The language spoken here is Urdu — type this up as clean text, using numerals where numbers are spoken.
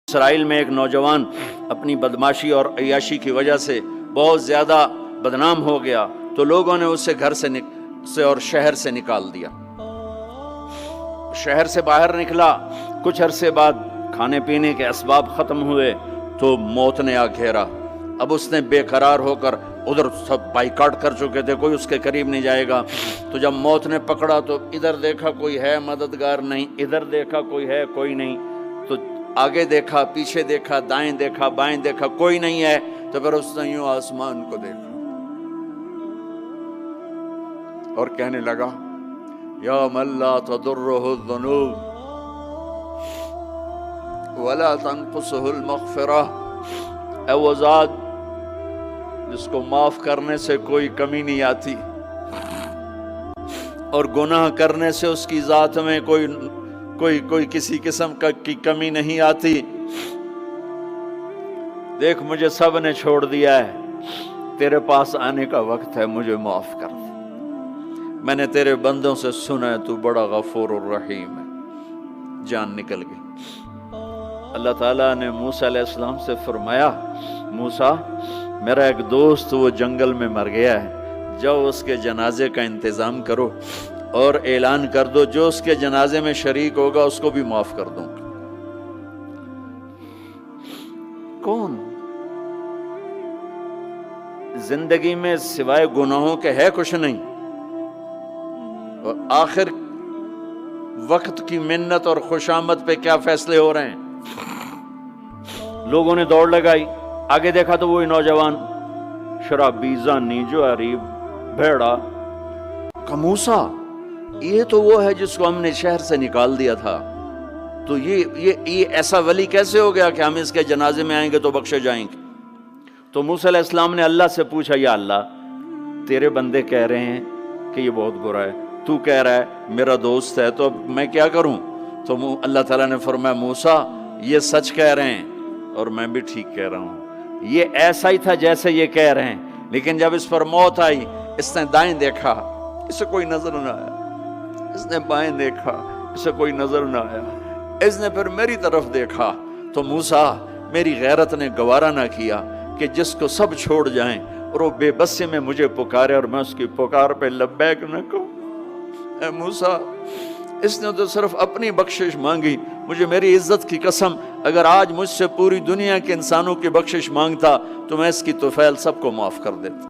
اسرائیل میں ایک نوجوان اپنی بدماشی اور عیاشی کی وجہ سے بہت زیادہ بدنام ہو گیا، تو لوگوں نے اسے گھر سے اور شہر سے نکال دیا۔ شہر سے باہر نکلا، کچھ عرصے بعد کھانے پینے کے اسباب ختم ہوئے تو موت نے آ گھیرا۔ اب اس نے بے قرار ہو کر، ادھر سب بائیکاٹ کر چکے تھے، کوئی اس کے قریب نہیں جائے گا، تو جب موت نے پکڑا تو ادھر دیکھا کوئی ہے مددگار نہیں، ادھر دیکھا کوئی ہے کوئی نہیں، تو آگے دیکھا، پیچھے دیکھا، دائیں دیکھا، بائیں دیکھا، کوئی نہیں ہے، تو پھر اس نے یوں آسمان کو دیکھا اور کہنے لگا یا من لا تضرہ الذنوب ولا تنقصہ المغفرہ، اے وہ ذات جس کو معاف کرنے سے کوئی کمی نہیں آتی اور گناہ کرنے سے اس کی ذات میں کوئی کسی قسم کی کمی نہیں آتی، دیکھ مجھے سب نے چھوڑ دیا ہے، تیرے پاس آنے کا وقت ہے، مجھے معاف کر دے، میں نے تیرے بندوں سے سنا ہے تو بڑا غفور الرحیم ہے۔ جان نکل گئی۔ اللہ تعالیٰ نے موسیٰ علیہ السلام سے فرمایا، موسیٰ میرا ایک دوست وہ جنگل میں مر گیا ہے، جاؤ اس کے جنازے کا انتظام کرو اور اعلان کر دو جو اس کے جنازے میں شریک ہوگا اس کو بھی معاف کر دوں گا۔ کون زندگی میں سوائے گناہوں کے ہے کچھ نہیں، اور آخر وقت کی منت اور خوشامد پہ کیا فیصلے ہو رہے ہیں۔ لوگوں نے دوڑ لگائی، آگے دیکھا تو وہی نوجوان شرابی، زانی، جواری، بھیڑا۔ موسیٰ یہ تو وہ ہے جس کو ہم نے شہر سے نکال دیا تھا، تو یہ ایسا ولی کیسے ہو گیا کہ ہم اس کے جنازے میں آئیں گے تو بخشے جائیں گے؟ تو موسیٰ علیہ السلام نے اللہ سے پوچھا، یا اللہ تیرے بندے کہہ رہے ہیں کہ یہ بہت برا ہے، تو کہہ رہا ہے میرا دوست ہے، تو اب میں کیا کروں؟ تو اللہ تعالیٰ نے فرمایا موسیٰ یہ سچ کہہ رہے ہیں اور میں بھی ٹھیک کہہ رہا ہوں، یہ ایسا ہی تھا جیسے یہ کہہ رہے ہیں، لیکن جب اس پر موت آئی اس نے دائیں دیکھا، اسے کوئی نظر نہ آیا، اس نے بائیں دیکھا، اسے کوئی نظر نہ آیا، اس نے پھر میری طرف دیکھا، تو موسیٰ میری غیرت نے گوارا نہ کیا کہ جس کو سب چھوڑ جائیں اور وہ بے بسی میں مجھے پکارے اور میں اس کی پکار پہ لبیک نہ کہوں۔ اے موسیٰ اس نے تو صرف اپنی بخشش مانگی، مجھے میری عزت کی قسم اگر آج مجھ سے پوری دنیا کے انسانوں کی بخشش مانگتا تو میں اس کی طفیل سب کو معاف کر دیتا۔